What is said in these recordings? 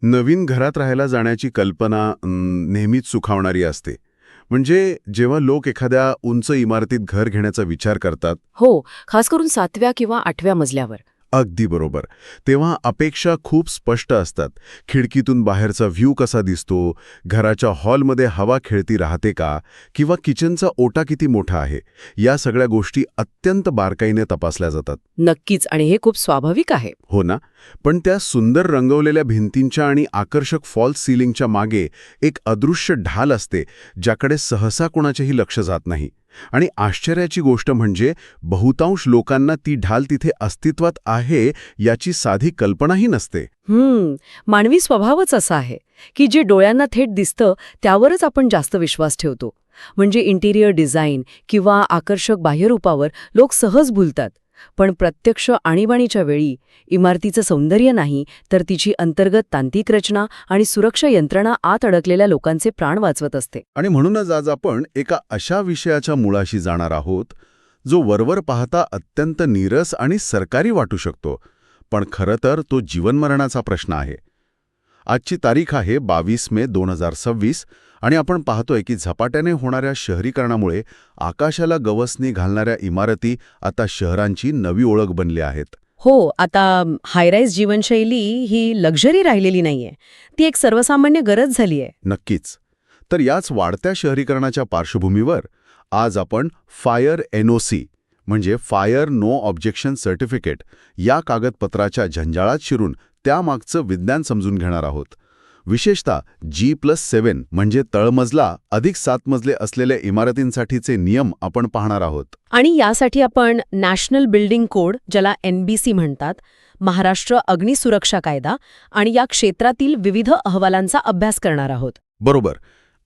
नवीन घरात राहायला जाण्याची कल्पना नेहमीच सुखावणारी असते. म्हणजे जेव्हा लोक एखाद्या उंच इमारतीत घर घेण्याचा विचार करतात. हो, खास करून 7व्या किंवा 8व्या मजल्यावर. अगदी बरोबर. तेव्हा अपेक्षा खूप स्पष्ट असतात. खिडकीतून बाहेरचा व्ह्यू कसा दिसतो, घराच्या हॉलमध्ये हवा खेळती राहते का, किंवा किचनचा ओटा किती मोठा आहे, या सगळ्या गोष्टी अत्यंत बारकाईने तपासल्या जातात. नक्कीच, आणि हे खूप स्वाभाविक आहे. हो ना. पण त्या सुंदर रंगवलेल्या भिंतींच्या आणि आकर्षक फॉल्स सिलिंगच्या मागे एक अदृश्य ढाल असते, ज्याकडे सहसा कोणाचेही लक्ष जात नाही. आणि आश्चर्याची गोष्ट म्हणजे बहुतांश लोकांना ती ढाल तिथे अस्तित्वात आहे याची साधी कल्पनाही नसते. मानवी स्वभावच असा आहे की जे डोळ्यांना थेट दिसतं त्यावरच आपण जास्त विश्वास ठेवतो. म्हणजे इंटिरियर डिझाईन किंवा आकर्षक बाह्यरूपावर लोक सहज भुलतात. पण प्रत्यक्ष आणीबाणीच्या वेळी इमारतीचं सौंदर्य नाही, तर तिची अंतर्गत तांत्रिक रचना आणि सुरक्षा यंत्रणा आत अडकलेल्या लोकांचे प्राण वाचवत असते. आणि म्हणूनच आज आपण एका अशा विषयाच्या मुळाशी जाणार आहोत जो वरवर पाहता अत्यंत नीरस आणि सरकारी वाटू शकतो, पण खरं तर तो जीवनमरणाचा प्रश्न आहे. आजची तारीख आहे 22 मे 2026 आणि आपण पाहतोय की झपाट्याने होणाऱ्या शहरीकरणामुळे आकाशाला गवसणी घालणाऱ्या इमारती आता शहरांची नवी ओळख बनल्या आहेत. हो, आता हायराईज जीवनशैली ही लक्झरी राहिलेली नाहीये, ती एक सर्वसामान्य गरज झाली आहे. नक्कीच. तर याच वाढत्या शहरीकरणाच्या पार्श्वभूमीवर आज आपण फायर NOC म्हणजे फायर नो ऑब्जेक्शन सर्टिफिकेट या कागदपत्राच्या झंजाळात शिरून त्यामागचं विज्ञान समजून घेणार आहोत. विशेषतः G+7 म्हणजे तळमजला अधिक 7 मजले असलेल्या इमारतींसाठीचे नियम आपण पाहणार आहोत. आणि यासाठी आपण नॅशनल बिल्डिंग कोड, ज्याला NBC म्हणतात, महाराष्ट्र अग्निसुरक्षा कायदा आणि या क्षेत्रातील विविध अहवालांचा अभ्यास करणार आहोत. बरोबर.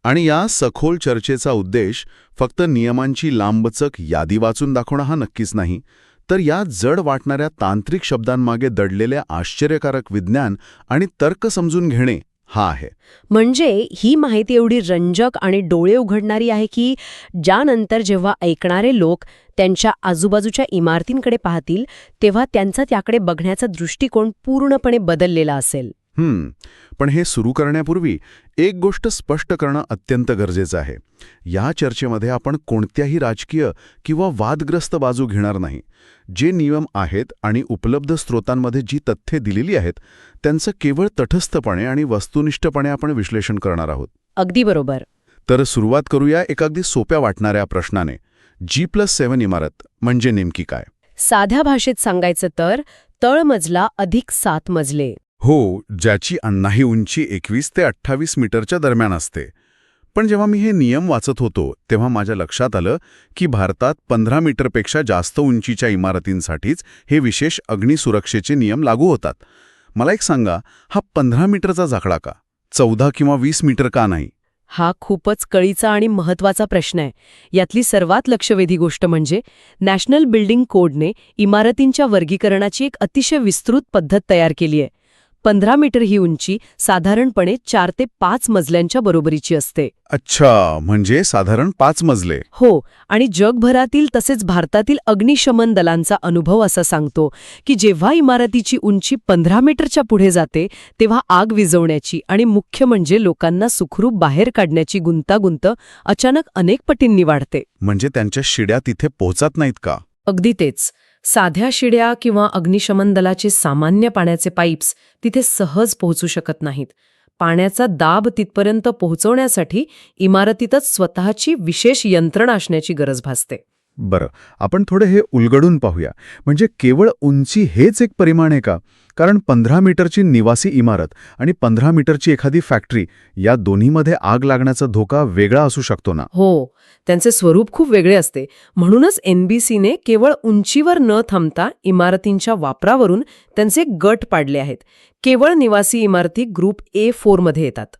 आणि या सखोल चर्चेचा उद्देश फक्त नियमांची लांबचक यादी वाचून दाखवणं हा नक्कीच नाही, तर या जड वाटणाऱ्या तांत्रिक शब्दांमागे दडलेल्या आश्चर्यकारक विज्ञान आणि तर्क समजून घेणे हा आहे. म्हणजे ही माहिती एवढी रंजक आणि डोळे उघडणारी आहे की ज्यानंतर जेव्हा ऐकणारे लोक त्यांच्या आजूबाजूच्या इमारतींकडे पाहतील तेव्हा त्यांचा त्याकडे बघण्याचा दृष्टिकोन पूर्णपणे बदललेला असेल. पण हे सुरू करण्यापूर्वी एक गोष्ट स्पष्ट करणं अत्यंत गरजेचं आहे. या चर्चेमध्ये आपण कोणत्याही राजकीय किंवा वादग्रस्त बाजू घेणार नाही. जे नियम आहेत आणि उपलब्ध स्रोतांमध्ये जी तथ्ये दिलेली आहेत त्यांचं केवळ तटस्थपणे आणि वस्तुनिष्ठपणे आपण विश्लेषण करणार आहोत. अगदी बरोबर. तर सुरुवात करूया एका अगदी सोप्या वाटणाऱ्या प्रश्नाने. G+7 इमारत म्हणजे नेमकी काय? साध्या भाषेत सांगायचं तर तळमजला अधिक 7 मजले. हो, ज्याची अन्नाही उंची 21 ते 28 मीटरच्या दरम्यान असते. पण जेव्हा मी हे नियम वाचत होतो तेव्हा माझ्या लक्षात आलं की भारतात 15 मीटरपेक्षा जास्त उंचीच्या इमारतींसाठीच हे विशेष अग्निसुरक्षेचे नियम लागू होतात. मला एक सांगा, हा 15 मीटरचा जाकडा का? 14 किंवा 20 मीटर का नाही? हा खूपच कळीचा आणि महत्त्वाचा प्रश्न आहे. यातली सर्वात लक्षवेधी गोष्ट म्हणजे नॅशनल बिल्डिंग कोडने इमारतींच्या वर्गीकरणाची एक अतिशय विस्तृत पद्धत तयार केली आहे. 15 मीटर ही उंची साधारणपणे 4 ते 5 मजल्यांच्या बरोबरीची असते. अच्छा, म्हणजे साधारण 5 मजले. हो, आणि जगभरातील तसेच भारतातील अग्निशमन दलांचा अनुभव असा सांगतो की जेव्हा इमारतीची उंची 15 मीटरच्या पुढे जाते तेव्हा आग विझवण्याची आणि मुख्य म्हणजे लोकांना सुखरूप बाहेर काढण्याची गुंतागुंत अचानक अनेक पटींनी वाढते. म्हणजे त्यांच्या शिड्या तिथे पोहोचत नाहीत का? अगदी तेच. साध्या शिड्या किंवा अग्निशमन दलाचे सामान्य पाण्याचे पाईप्स तिथे सहज पोहोचू शकत नाहीत. पाण्याचा दाब तिथपर्यंत पोहोचवण्यासाठी इमारतीतच स्वतःची विशेष यंत्रणा असण्याची गरज भासते. बरं, आपण थोडे हे उलगडून पाहूया. म्हणजे केवळ उंची हेच एक परिमाण आहे का? कारण 15 मीटरची निवासी इमारत आणि 15 मीटरची एखादी फॅक्टरी या दोन्हीमध्ये आग लागण्याचा धोका वेगळा असू शकतो ना? हो, त्यांचे स्वरूप खूप वेगळे असते. म्हणूनच NBCने केवळ उंचीवर न थांबता इमारतींच्या वापरावरून त्यांचे गट पाडले आहेत. केवळ निवासी इमारती ग्रुप A4 मध्ये येतात,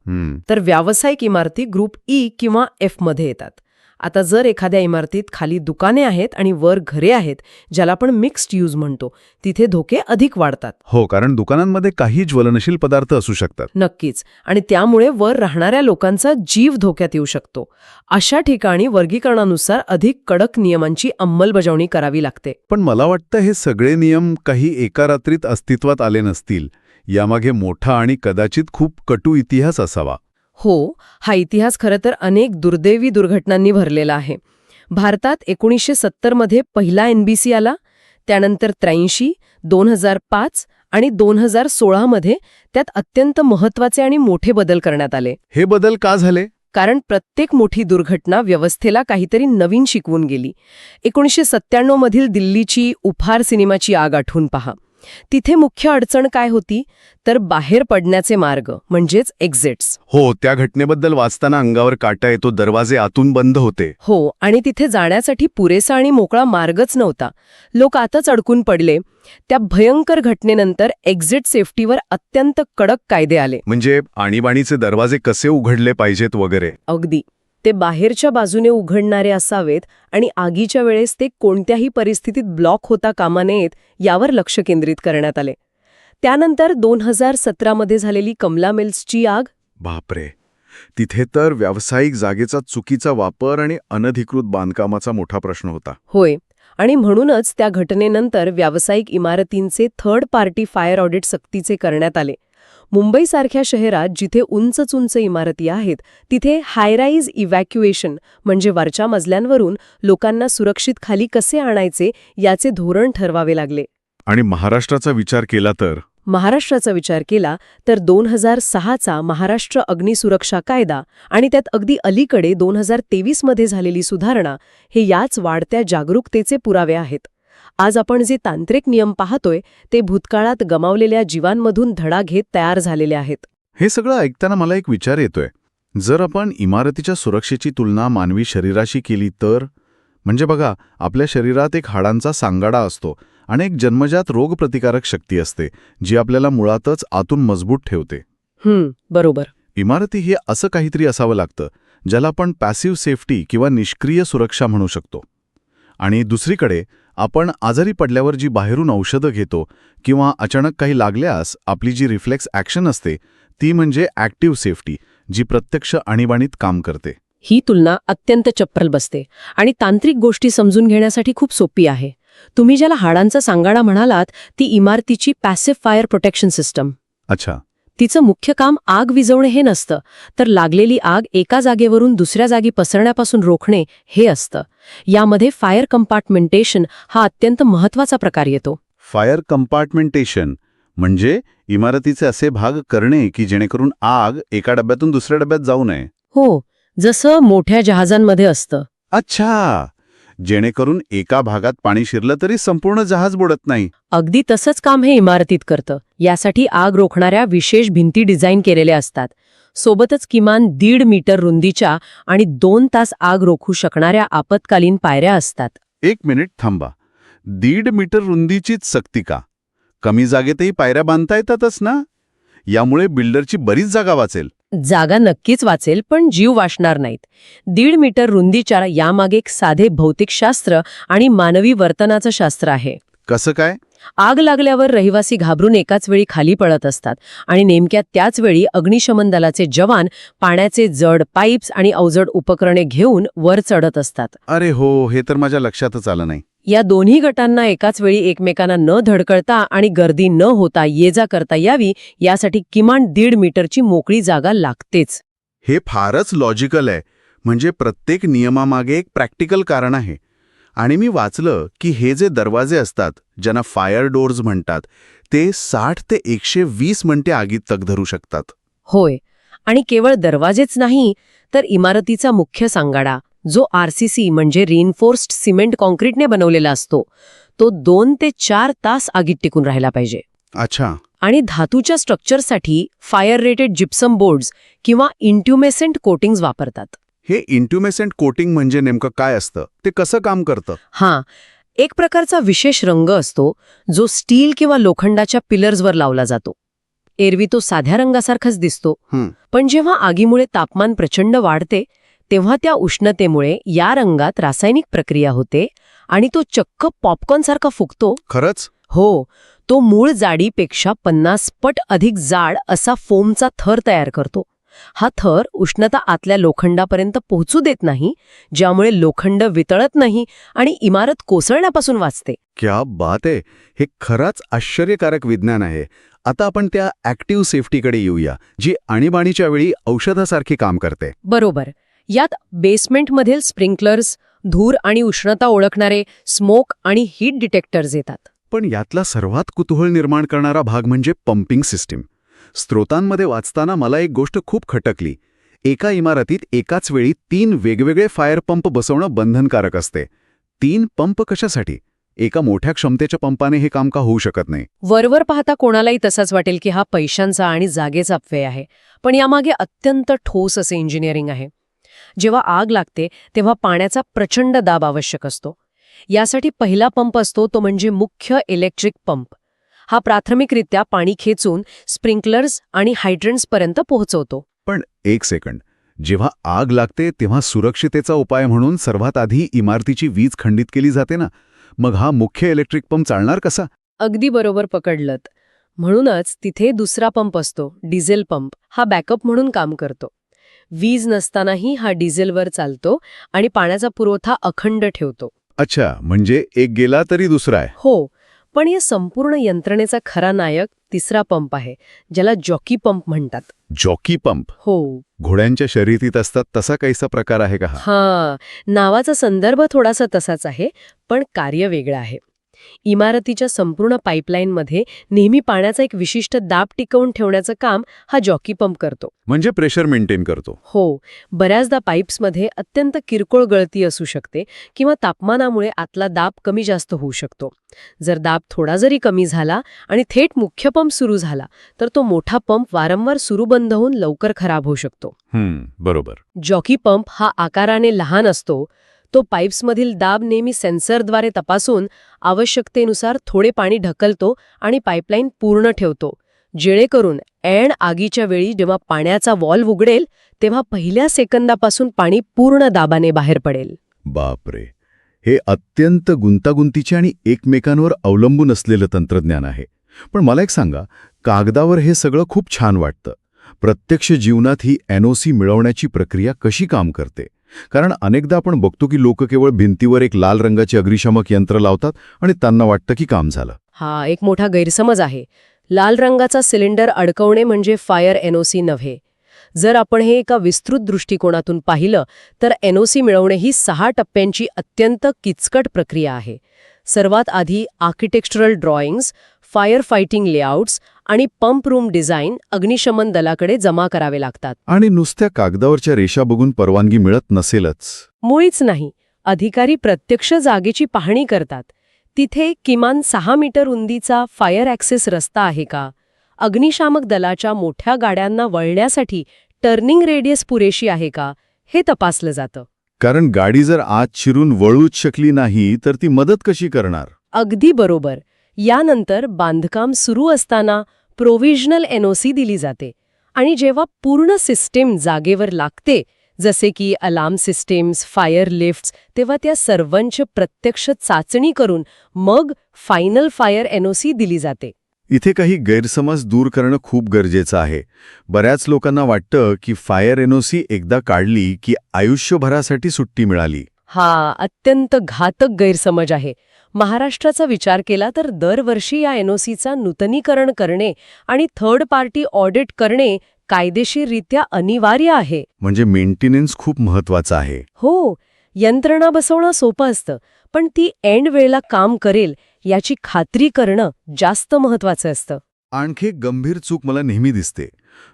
तर व्यावसायिक इमारती ग्रुप E किंवा F मध्ये येतात. आता जर एखाद्या इमारतीत खाली दुकाने आहेत आणि वर घरे आहेत, ज्याला आपण मिक्स्ड यूज म्हणतो, तिथे धोके अधिक वाढतात. हो, कारण दुकानांमध्ये काही ज्वलनशील पदार्थ असू शकतात. नक्कीच, आणि त्यामुळे वर राहणाऱ्या लोकांचा जीव धोक्यात येऊ शकतो. अशा ठिकाणी वर्गीकरणानुसार अधिक कडक नियमांची अंमलबजावणी करावी लागते. पण मला वाटतं हे सगळे नियम काही एका रात्रीत अस्तित्वात आले नसतील. यामागे मोठा आणि कदाचित खूप कटू इतिहास असावा. हो, हा इतिहास खरं तर अनेक दुर्दैवी दुर्घटनांनी भरलेला आहे. भारतात 1970 मध्ये पहिला NBC आला, त्यानंतर 83, 2005 आणि 2016 मध्ये त्यात अत्यंत महत्त्वाचे आणि मोठे बदल करण्यात आले. हे बदल का झाले? कारण प्रत्येक मोठी दुर्घटना व्यवस्थेला काहीतरी नवीन शिकवून गेली. 1997 मधील दिल्लीची उफार सिनेमाची आग आठवून पहा. तिथे मुख्य अडचण काय होती? तर बाहेर पडण्याचे मार्ग, म्हणजेच एक्झिट्स. हो, त्या घटनेबद्दल वाचताना अंगावर काटा येतो. दरवाजे आतून बंद होते. हो, आणि तिथे जाण्यासाठी पुरेसा आणि मोकळा मार्गच नव्हता. लोक आताच अडकून पडले. त्या भयंकर घटनेनंतर एक्झिट सेफ्टीवर अत्यंत कडक कायदे आले. म्हणजे आणीबाणीचे दरवाजे कसे उघडले पाहिजेत वगैरे. अगदी. ते बाहेरच्या बाजूने उघडणारे असावेत आणि आगीच्या वेळेस ते कोणत्याही परिस्थितीत ब्लॉक होता कामा नयेत यावर लक्ष केंद्रित करण्यात आले. त्यानंतर 2017 मध्ये झालेली कमला मिल्सची आग. बापरे, तिथे तर व्यावसायिक जागेचा चुकीचा वापर आणि अनधिकृत बांधकामाचा मोठा प्रश्न होता. होय, आणि म्हणूनच त्या घटनेनंतर व्यावसायिक इमारतींचे थर्ड पार्टी फायर ऑडिट सक्तीचे करण्यात आले. मुंबईसारख्या शहरात जिथे उंच इमारती आहेत तिथे हायराईज इव्हॅक्युएशन म्हणजे वरच्या मजल्यांवरून लोकांना सुरक्षित खाली कसे आणायचे याचे धोरण ठरवावे लागले. आणि महाराष्ट्राचा विचार केला तर 2006चा महाराष्ट्र अग्निसुरक्षा कायदा आणि त्यात अगदी अलीकडे 2023 मध्ये झालेली सुधारणा हे याच वाढत्या जागरूकतेचे पुरावे आहेत. आज आपण जे तांत्रिक नियम पाहतोय ते भूतकाळात गमावलेल्या जीवांमधून धडा घेत तयार झालेले आहेत. हे सगळं ऐकताना मला एक विचार येतोय. जर आपण इमारतीच्या सुरक्षेची तुलना मानवी शरीराशी केली तर, म्हणजे बघा, आपल्या शरीरात एक हाडांचा सांगाडा असतो आणि एक जन्मजात रोगप्रतिकारक शक्ती असते जी आपल्याला मुळातच आतून मजबूत ठेवते. बरोबर. इमारती हे असं काहीतरी असावं लागतं ज्याला आपण पॅसिव्ह सेफ्टी किंवा निष्क्रिय सुरक्षा म्हणू शकतो. आणि दुसरीकडे आपण आजारी पडल्यावर जी बाहेरून औषधं घेतो किंवा अचानक काही लागल्यास आपली जी रिफ्लेक्स ॲक्शन असते ती म्हणजे ॲक्टिव्ह सेफ्टी, जी प्रत्यक्ष आणीबाणीत काम करते. ही तुलना अत्यंत चप्पल बसते आणि तांत्रिक गोष्टी समजून घेण्यासाठी खूप सोपी आहे. तुम्ही ज्याला हाडांचा सांगाडा म्हणालात ती इमारतीची पॅसिव्ह फायर प्रोटेक्शन सिस्टम. अच्छा. तिचं मुख्य काम आग विझवणे हे नसतं, तर लागलेली आग एका जागेवरून दुसऱ्या जागी पसरण्यापासून रोखणे हे असतं. यामध्ये फायर कंपार्टमेंटेशन हा अत्यंत महत्त्वाचा प्रकार येतो. फायर कंपार्टमेंटेशन म्हणजे इमारतीचे असे भाग करणे की जेणेकरून आग एका डब्यातून दुसऱ्या डब्यात जाऊ नये. हो, जसं मोठ्या जहाजांमध्ये असतं. अच्छा, जेणेकरून एका भागात पाणी शिरलं तरी संपूर्ण जहाज बुडत नाही. अगदी तसंच काम हे इमारतीत करतं. यासाठी आग रोखणाऱ्या विशेष भिंती डिझाईन केलेल्या असतात. सोबतच किमान 1.5 मीटर रुंदीच्या आणि 2 तास आग रोखू शकणाऱ्या आपत्कालीन पायऱ्या असतात. 1 मिनिट थांबा. 1.5 मीटर रुंदीचीच सक्ती का? कमी जागेतही पायऱ्या बांधता येतातच ना? यामुळे बिल्डरची बरीच जागा वाचेल. जागा नक्कीच वाचेल, पण जीव वाचणार नाहीत. 1.5 मीटर रुंदीच्या यामागे एक साधे भौतिकशास्त्र आणि मानवी वर्तनाचं शास्त्र आहे. कसं काय? आग लागल्यावर रहिवासी घाबरून एकाच वेळी खाली पडत असतात आणि नेमक्या त्याच वेळी अग्निशमन दलाचे जवान पाण्याचे जड पाईप्स आणि अवजड उपकरणे घेऊन वर चढत असतात. अरे हो, हे तर माझ्या लक्षातच आलं नाही. या दोन्ही गटांना एकाच वेळी एकमेकांना न धडकळता आणि गर्दी न होता ये-जा करता यावी यासाठी किमान 1.5 मीटरची मोकळी जागा लागतेच. हे फारच लॉजिकल आहे. म्हणजे प्रत्येक नियमामागे एक प्रॅक्टिकल कारण आहे. आणि मी वाचलं की हे जे दरवाजे असतात ज्यांना फायर डोअर्स म्हणतात ते 60 ते 120 मिनिटे आगीत तग धरू शकतात. होय, आणि केवळ दरवाजेच नाही तर इमारतीचा मुख्य सांगाडा जो RCC म्हणजे रिइन्फोर्स्ड सिमेंट कॉन्क्रीटने बनवलेला असतो तो 2 ते 4 तास आगीत टिकून राहिला पाहिजे. अच्छा. आणि धातूच्या स्ट्रक्चरसाठी फायर रेटेड जिप्सम बोर्ड्स किंवा इंट्युमेसेंट कोटिंग्ज वापरतात. हे इंट्युमेसेंट कोटिंग म्हणजे नेमकं काय असतं? ते कसं काम करतं? एक प्रकारचा विशेष रंग असतो जो स्टील किंवा लोखंडाच्या पिलर्सवर लावला जातो. एरवी तो साध्या रंगासारखाच दिसतो, पण जेव्हा आगीमुळे तापमान प्रचंड वाढते तेव्हा त्या उष्णतेमुळे या रंगात रासायनिक प्रक्रिया होते आणि तो चक्क पॉपकॉर्नसारखा फुगतो. खरंच? हो, तो मूळ जाडीपेक्षा 50 पट अधिक जाड असा फोमचा थर तयार करतो. हा थर उष्णता आतल्या लोखंडापर्यंत पोहोचू देत नाही, ज्यामुळे लोखंड वितळत नाही आणि इमारत कोसळण्यापासून वाचते. क्या बात आहे. हे खरंच आश्चर्यकारक विज्ञान आहे. आता आपण त्या ॲक्टिव्ह सेफ्टीकडे येऊया, जी आणीबाणीच्या वेळी औषधासारखी काम करते. बरोबर. यात बेसमेंटमधील स्प्रिंकलर्स, धूर आणि उष्णता ओळखणारे स्मोक आणि हीट डिटेक्टर्स येतात. पण यातला सर्वात कुतूहल निर्माण करणारा भाग म्हणजे पंपिंग सिस्टीम. स्रोतांमध्ये वाचताना मला एक गोष्ट खूप खटकली. एका इमारतीत एकाच वेळी 3 वेगवेगळे फायर पंप बसवणं बंधनकारक असते. 3 पंप कशासाठी? एका मोठ्या क्षमतेच्या पंपाने हे काम का होऊ शकत नाही? वरवर पाहता कोणालाही तसंच वाटेल की हा पैशांचा आणि जागेचा अपव्यय आहे. पण यामागे अत्यंत ठोस असे इंजिनिअरिंग आहे. जेव्हा आग लागते तेव्हा पाण्याचा प्रचंड दाब आवश्यक असतो. यासाठी पहिला पंप असतो तो म्हणजे मुख्य इलेक्ट्रिक पंप. हा प्राथमिकरित्या पाणी खेचून स्प्रिंकलर्स आणि हायड्रंट्सपर्यंत पोहोचवतो. पण एक सेकंड, जेव्हा आग लागते तेव्हा सुरक्षितेचा उपाय म्हणून सर्वात आधी इमारतीची वीज खंडित केली जाते ना, मग हा मुख्य इलेक्ट्रिक पंप चालणार कसा? अगदी बरोबर पकडलत. म्हणूनच तिथे दुसरा पंप असतो, डिझेल पंप. हा बॅकअप म्हणून काम करतो. वीज नसतानाही हा डिझेलवर चालतो आणि पाण्याचा पुरवठा अखंड ठेवतो. अच्छा, म्हणजे एक गेला तरी दुसरा आहे. हो, पण या संपूर्ण यंत्रणेचा खरा नायक तिसरा पंप आहे, ज्याला जॉकी पंप म्हणतात. Jockey pump? हो. घोड्यांच्या शर्यतीत असतात तसा काहीसा प्रकार आहे का हा? हां, नावाचा संदर्भ थोडासा तसाच आहे, पण कार्य वेगळं आहे. इमारतीच्या संपूर्ण पाईपलाईनमध्ये नेहमी पाण्याचा एक विशिष्ट दाब टिकवून ठेवण्याचं काम हा जॉकी पंप करतो. म्हणजे प्रेशर मेंटेन करतो. हो, बऱ्याचदा पाईप्समध्ये अत्यंत किरकोळ गळती असू शकते किंवा तापमानामुळे आतला दाब कमी जास्त होऊ शकतो. जर दाब थोडा जरी कमी झाला आणि थेट मुख्य पंप सुरू झाला तर तो मोठा पंप वारंवार सुरू बंद होऊन लवकर खराब होऊ शकतो. बरोबर. जॉकी पंप हा आकाराने लहान असतो. तो पाईप्समधील दाब नेहमी सेन्सरद्वारे तपासून आवश्यकतेनुसार थोडे पाणी ढकलतो आणि पाईपलाईन पूर्ण ठेवतो, जेणेकरून ऐन आगीच्या वेळी जेव्हा पाण्याचा व्हॉल्व्ह उघडेल तेव्हा पहिल्या सेकंदापासून पाणी पूर्ण दाबाने बाहेर पडेल. बापरे, हे अत्यंत गुंतागुंतीचे आणि एकमेकांवर अवलंबून असलेलं तंत्रज्ञान आहे. पण मला एक सांगा, कागदावर हे सगळं खूप छान वाटतं. प्रत्यक्ष जीवनात ही NOC मिळवण्याची प्रक्रिया कशी काम करते? कारण अनेकदा आपण बघतो की लोक केवळ भिंतीवर एक लाल रंगाचे अग्निशामक यंत्र लावतात आणि त्यांना वाटतं की काम झालं. हा एक मोठा गैरसमज आहे. लाल रंगाचा सिलेंडर अडकवणे म्हणजे फायर NOC नव्हे. जर आपण हे एका विस्तृत दृष्टिकोनातून पाहिलं तर NOC मिळवणे ही 6 टप्प्यांची अत्यंत किचकट प्रक्रिया आहे. सर्वात आधी architectural drawings, fire fighting layouts आणि पंप रूम डिझाईन अग्निशमन दलाकडे जमा करावे लागतात. आणि नुसत्या कागदावरच्या रेषा बघून परवानगी मिळत नसेलच. मुळीच नाही. अधिकारी प्रत्यक्ष जागेची पाहणी करतात. तिथे किमान 6 मीटर रुंदीचा फायर ॲक्सेस रस्ता आहे का? अग्निशामक दलाच्या मोठ्या गाड्यांना वळण्यासाठी टर्निंग रेडियस पुरेशी आहे का? हे तपासलं जातं. कारण गाडी जर आत शिरून वळूच शकली नाही तर ती मदत कशी करणार? अगदी बरोबर. यानंतर बांधकाम सुरू असताना प्रोव्हिजनल NOC दिली जाते आणि जेव्हा पूर्ण सिस्टीम जागेवर लागते, जसे की अलार्म सिस्टीम्स, फायर लिफ्ट्स, तेव्हा त्या सर्वांची प्रत्यक्ष चाचणी करून मग फायनल फायर NOC दिली जाते. इथे काही गैरसमज दूर करणं खूप गरजेचं आहे. बऱ्याच लोकांना वाटतं की फायर NOC एकदा काढली की आयुष्यभरासाठी सुट्टी मिळाली. हा अत्यंत घातक गैरसमज आहे. महाराष्ट्राचा विचार केला तर दरवर्षी या NOCचा नूतनीकरण करणे आणि थर्ड पार्टी ऑडिट करणे कायदेशीररित्या अनिवार्य आहे. म्हणजे मेंटेनन्स खूप महत्वाचा आहे. हो, यंत्रणा बसवणं सोपं असतं, पण ती एंड वेळेला काम करेल याची खात्री करणं जास्त महत्वाचं असतं. आणखी एक गंभीर चूक मला नेहमी दिसते.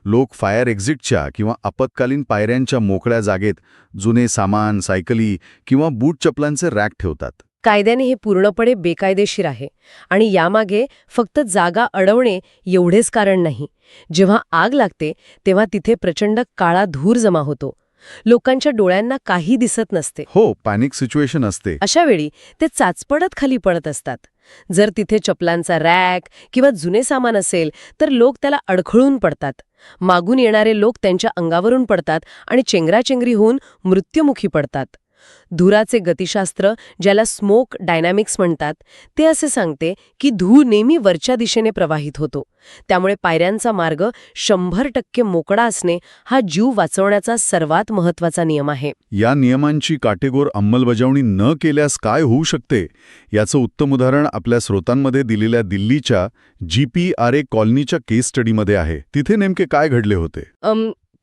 लोक फायर एक्झिटच्या किंवा आपत्कालीन पायऱ्यांच्या मोकळ्या जागेत जुने सामान, सायकली किंवा बूट चपलांचे रॅक ठेवतात. कायद्याने हे पूर्णपणे बेकायदेशीर आहे आणि यामागे फक्त जागा अडवणे एवढेच कारण नाही. जेव्हा आग लागते तेव्हा तिथे प्रचंड काळा धूर जमा होतो. लोकांच्या डोळ्यांना काही दिसत नसते. हो, पॅनिक सिच्युएशन असते. अशा वेळी ते चाचपडत खाली पडत असतात. जर तिथे चपलांचा रॅक किंवा जुने सामान असेल तर लोक त्याला अडखळून पडतात. मागून येणारे लोक त्यांच्या अंगावरून पडतात आणि चेंगराचेंगरी होऊन मृत्युमुखी पडतात. धुराचे गतिशास्त्र, ज्याला स्मोक डायनॅमिक्स म्हणतात, ते असे सांगते की धूर नेहमी वरच्या दिशेने प्रवाहित होतो. त्यामुळे पायऱ्यांचा मार्ग 100% मोकळा असणे हा जीव वाचवण्याचा सर्वात महत्त्वाचा नियम आहे. या नियमांची काटेकोर अंमलबजावणी न केल्यास काय होऊ शकते याचं उत्तम उदाहरण आपल्या स्रोतांमध्ये दिलेल्या दिल्लीच्या GPRA कॉलनीच्या केस स्टडीमध्ये आहे. तिथे नेमके काय घडले होते?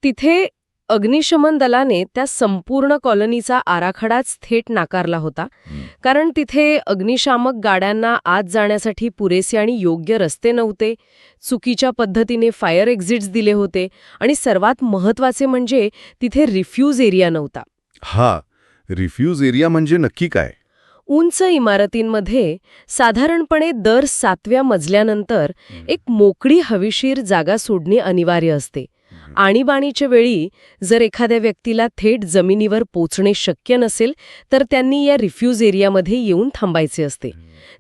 तिथे अग्निशमन दलाने त्या संपूर्ण कॉलनीचा आराखडाच थेट नाकारला होता. कारण तिथे अग्निशामक गाड्यांना आत जाण्यासाठी पुरेसे आणि योग्य रस्ते नव्हते, चुकीच्या पद्धतीने फायर एक्झिट्स दिले होते आणि सर्वात महत्त्वाचे म्हणजे तिथे रिफ्यूज एरिया नव्हता. हा, रिफ्यूज एरिया म्हणजे नक्की काय? उंच इमारतींमध्ये साधारणपणे दर 7व्या मजल्यानंतर एक मोकळी हवेशीर जागा सोडणे अनिवार्य असते. आणीबाणीच्या वेळी जर एखाद्या व्यक्तीला थेट जमिनीवर पोचणे शक्य नसेल तर त्यांनी या रिफ्यूज एरियामध्ये येऊन थांबायचे असते.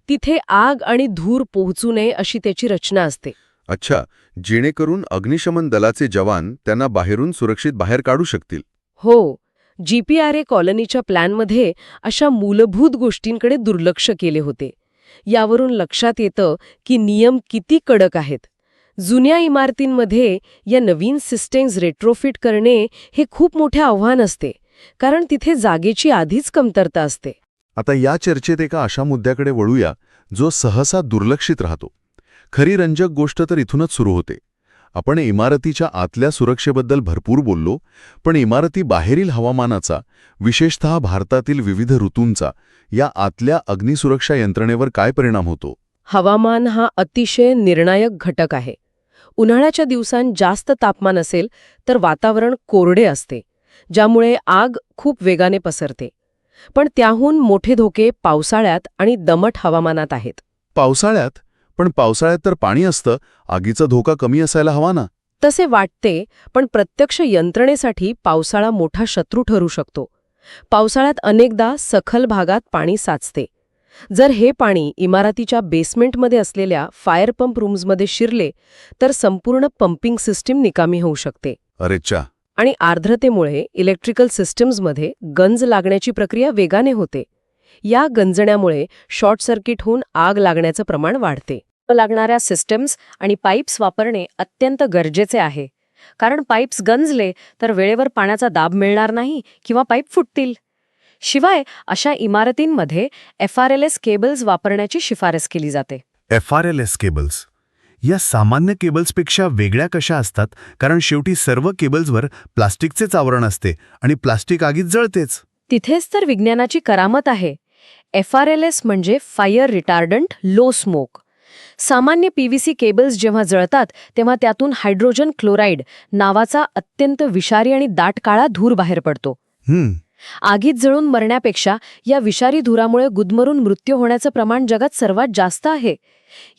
तिथे आग आणि धूर पोहोचू नये अशी त्याची रचना असते. अच्छा, जेणेकरून अग्निशमन दलाचे जवान त्यांना बाहेरून सुरक्षित बाहेर काढू शकतील. हो, GPRA कॉलनीच्या प्लॅनमध्ये अशा मूलभूत गोष्टींकडे दुर्लक्ष केले होते. यावरून लक्षात येतं की नियम किती कडक आहेत. जुन्या इमारतींमध्ये या नवीन सिस्टम्स रेट्रोफिट करणे हे खूप मोठे आव्हान असते, कारण तिथे जागेची आधीच कमतरता असते. आता या चर्चेत एका अशा मुद्द्याकडे वळूया जो सहसा दुर्लक्षित राहतो. खरी रंजक गोष्ट तर इथूनच सुरू होते. आपण इमारतीच्या आतल्या सुरक्षेबद्दल भरपूर बोललो, पण इमारती बाहेरील हवामानाचा, विशेषतः भारतातील विविध ऋतूंचा, या आतल्या अग्निसुरक्षा यंत्रणेवर काय परिणाम होतो? हवामान हा अतिशय निर्णायक घटक आहे. उन्हाळ्याच्या दिवसांत जास्त तापमान असेल तर वातावरण कोरडे असते, ज्यामुळे आग खूप वेगाने पसरते. पण त्याहून मोठे धोके पावसाळ्यात आणि दमट हवामानात आहेत. पावसाळ्यात? पण पावसाळ्यात तर पाणी असतं, आगीचा धोका कमी असायला हवा ना? तसे वाटते, पण प्रत्यक्ष यंत्रणेसाठी पावसाळा मोठा शत्रू ठरू शकतो. पावसाळ्यात अनेकदा सखल भागात पाणी साचते. जर हे पाणी इमारतीच्या बेसमेंटमध्ये असलेल्या फायर पंप रूम्समध्ये शिरले तर संपूर्ण पंपिंग सिस्टीम निकामी होऊ शकते. अरेच्चा. आणि आर्द्रतेमुळे इलेक्ट्रिकल सिस्टीम्समध्ये गंज लागण्याची प्रक्रिया वेगाने होते. या गंजण्यामुळे शॉर्ट सर्किट होऊन आग लागण्याचं प्रमाण वाढते. लागणाऱ्या सिस्टम्स आणि पाईप्स वापरणे अत्यंत गरजेचे आहे, कारण पाईप्स गंजले तर वेळेवर पाण्याचा दाब मिळणार नाही किंवा पाईप फुटतील. शिवाय अशा इमारतींमध्ये FRLS केबल्स वापरण्याची शिफारस केली जाते. FRLS केबल्स या सामान्य केबल्सपेक्षा वेगळ्या कशा असतात? कारण शेवटी सर्व केबल्सवर प्लास्टिकचेच आवरण असते आणि प्लास्टिक आगीत जळतेच. तिथेच तर विज्ञानाची करामत आहे. FRLS म्हणजे फायर रिटार्डंट लो स्मोक. सामान्य PVC केबल्स जेव्हा जळतात तेव्हा त्यातून हायड्रोजन क्लोराईड नावाचा अत्यंत विषारी आणि दाट काळा धूर बाहेर पडतो. आगीत जळून मरण्यापेक्षा या विषारी धुरामुळे गुदमरून मृत्यू होण्याचं प्रमाण जगात सर्वात जास्त आहे.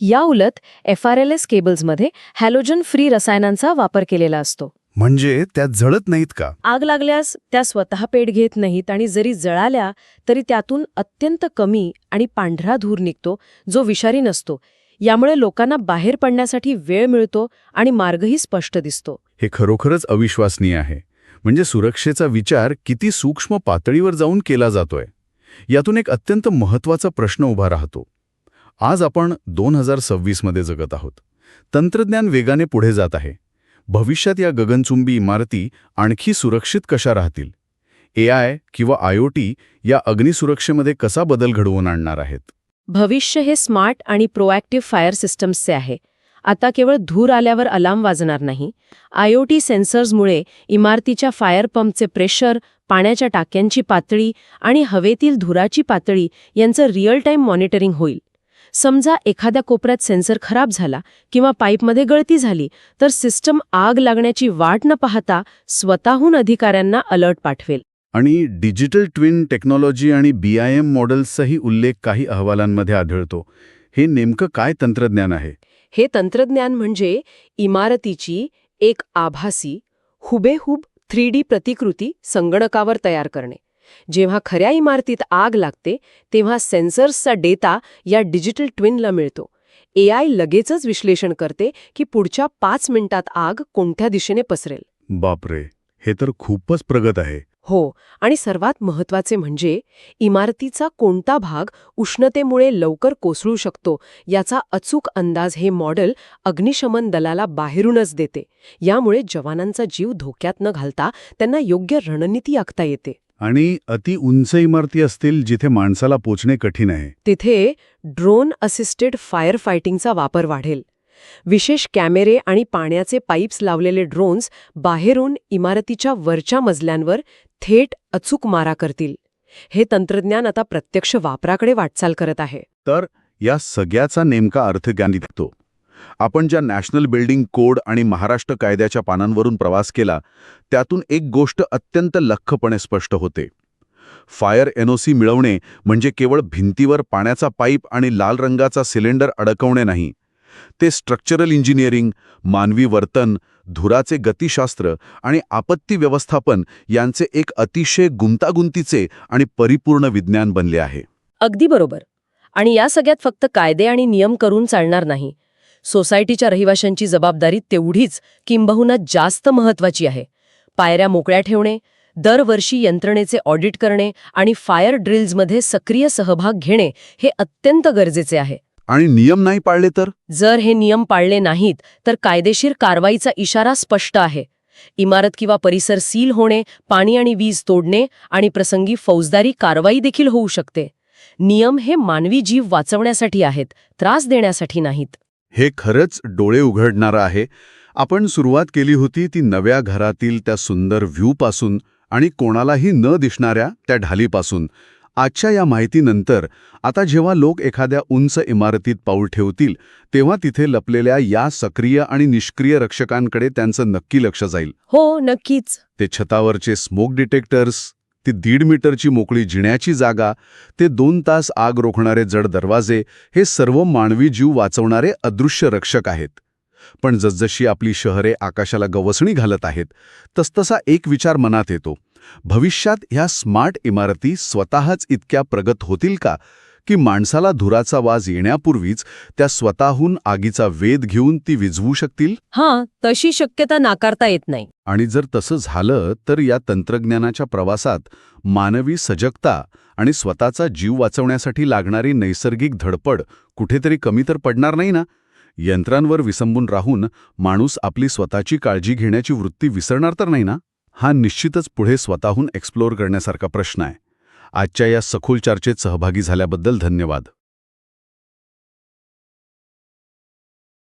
या उलट FRLS केबल्समध्ये हॅलोजन फ्री रसायनांचा वापर केलेला असतो. म्हणजे त्यात जळत नाहीत का? आग लागल्यास त्या स्वतः पेट घेत नाहीत आणि जरी जळाल्या तरी त्यातून अत्यंत कमी आणि पांढरा धूर निघतो, जो विषारी नसतो. यामुळे लोकांना बाहेर पडण्यासाठी वेळ मिळतो आणि मार्गही स्पष्ट दिसतो. हे खरोखरच अविश्वसनीय आहे. म्हणजे सुरक्षेचा विचार किती सूक्ष्म पातळीवर जाऊन केला जातोय. यातून एक अत्यंत महत्त्वाचा प्रश्न उभा राहतो. आज आपण 2026 मध्ये जगत आहोत. तंत्रज्ञान वेगाने पुढे जात आहे. भविष्यात या गगनचुंबी इमारती आणखी सुरक्षित कशा राहतील? AI किंवा IoT या अग्निसुरक्षेमध्ये कसा बदल घडवून आणणार आहेत? भविष्य हे स्मार्ट आणि प्रोॲक्टिव्ह फायर सिस्टम्सचे आहे. आता केवळ धूर आल्यावर अलार्म वाजणार नाही. IoT सेन्सर्समुळे इमारतीच्या फायर पंपचे प्रेशर, पाण्याच्या टाक्यांची पातळी आणि हवेतील धुराची पातळी यांचं रिअल टाईम मॉनिटरिंग होईल. समजा एखाद्या कोपऱ्यात सेन्सर खराब झाला किंवा पाईपमध्ये गळती झाली तर सिस्टम आग लागण्याची वाट न पाहता स्वतःहून अधिकाऱ्यांना अलर्ट पाठवेल. आणि डिजिटल ट्विन टेक्नॉलॉजी आणि BIM मॉडेल्सचाही उल्लेख काही अहवालांमध्ये आढळतो. हे नेमकं काय तंत्रज्ञान आहे? हे तंत्रज्ञान म्हणजे इमारतीची एक आभासी, हुबेहूब 3D प्रतिकृती संगणकावर तयार करणे. जेव्हा खऱ्या इमारतीत आग लागते तेव्हा सेन्सर्सचा डेटा या डिजिटल ट्विनला मिळतो. AI लगेचच विश्लेषण करते की पुढच्या 5 मिनिटात आग कोणत्या दिशेने पसरेल. बापरे, हे तर खूपच प्रगत आहे. हो, आणि सर्वात महत्वाचे म्हणजे इमारतीचा कोणता भाग उष्णतेमुळे लवकर कोसळू शकतो याचा अचूक अंदाज हे मॉडेल अग्निशमन दलाला बाहेरूनच देते. यामुळे जवानांचा जीव धोक्यात न घालता त्यांना योग्य रणनीती आखता येते. आणि अति उंच इमारती असतील जिथे माणसाला पोचणे कठीण आहे. तिथे ड्रोन असिस्टेड फायर फायटिंगचा वापर वाढेल. विशेष कॅमेरे आणि पाण्याचे पाईप्स लावलेले ड्रोन्स बाहेरून इमारतीच्या वरच्या मजल्यांवर थेट अचूक मारा करतील. हे तंत्रज्ञान आता प्रत्यक्ष वापराकडे वाटचाल करत आहे. तर या सगळ्याचा नेमका अर्थ ज्ञान निघतो. आपण ज्या नॅशनल बिल्डिंग कोड आणि महाराष्ट्र कायद्याच्या पानांवरून प्रवास केला त्यातून एक गोष्ट अत्यंत लख्खपणे स्पष्ट होते. फायर एनओसी मिळवणे म्हणजे केवळ भिंतीवर पाण्याचा पाईप आणि लाल रंगाचा सिलेंडर अडकवणे नाही. ते स्ट्रक्चरल इंजिनिअरिंग, मानवी वर्तन, धुराचे गतिशास्त्र आणि आपत्ती व्यवस्थापन यांचे एक अतिशय गुंतागुंतीचे आणि परिपूर्ण विज्ञान बनले आहे. अगदी बरोबर. आणि या सगळ्यात फक्त कायदे आणि नियम करून चालणार नाही. सोसायटीच्या रहिवाशांची जबाबदारी तेवढीच किंबहुना जास्त महत्वाची आहे. पायऱ्या मोकळ्या ठेवणे, दरवर्षी यंत्रणेचे ऑडिट करणे आणि फायर ड्रिल्समध्ये सक्रिय सहभाग घेणे हे अत्यंत गरजेचे आहे. आणि नियम नाही पाळले तर? जर हे नियम पाळले नाहीत तर कायदेशीर कारवाईचा इशारा स्पष्ट आहे. इमारत किंवा परिसर सील होणे, पाणी आणि वीज तोडणे आणि प्रसंगी फौजदारी कारवाई देखील होऊ शकते. नियम हे मानवी जीव वाचवण्यासाठी आहेत, त्रास देण्यासाठी नाहीत. हे खरंच डोळे उघडणारं आहे. आपण सुरुवात केली होती ती नव्या घरातील त्या सुंदर व्ह्यूपासून आणि कोणालाही न दिसणाऱ्या त्या ढालीपासून. आजच्या या माहितीनंतर आता जेव्हा लोक एखाद्या उंच इमारतीत पाऊल ठेवतील तेव्हा तिथे लपलेल्या या सक्रिय आणि निष्क्रिय रक्षकांकडे त्यांचं नक्की लक्ष जाईल. हो, नक्कीच. ते छतावरचे स्मोक डिटेक्टर्स, ती 1.5 मीटरची मोकळी जिण्याची जागा, ते 2 तास आग रोखणारे जड दरवाजे, हे सर्व मानवी जीव वाचवणारे अदृश्य रक्षक आहेत. पण जसजशी आपली शहरे आकाशाला गवसणी घालत आहेत तसतसा एक विचार मनात येतो. भविष्यात ह्या स्मार्ट इमारती स्वतःच इतक्या प्रगत होतील का की माणसाला धुराचा वास येण्यापूर्वीच त्या स्वतःहून आगीचा वेध घेऊन ती विझवू शकतील? हां, तशी शक्यता नाकारता येत नाही. आणि जर तसं झालं तर या तंत्रज्ञानाच्या प्रवासात मानवी सजगता आणि स्वतःचा जीव वाचवण्यासाठी लागणारी नैसर्गिक धडपड कुठेतरी कमी तर पडणार नाही ना? यंत्रांवर विसंबून राहून माणूस आपली स्वतःची काळजी घेण्याची वृत्ती विसरणार तर नाही ना? हा निश्चितच पुढे स्वतःहून एक्सप्लोर करण्यासारखा प्रश्न आहे. आजच्या या सखोल चर्चेत सहभागी झाल्याबद्दल धन्यवाद.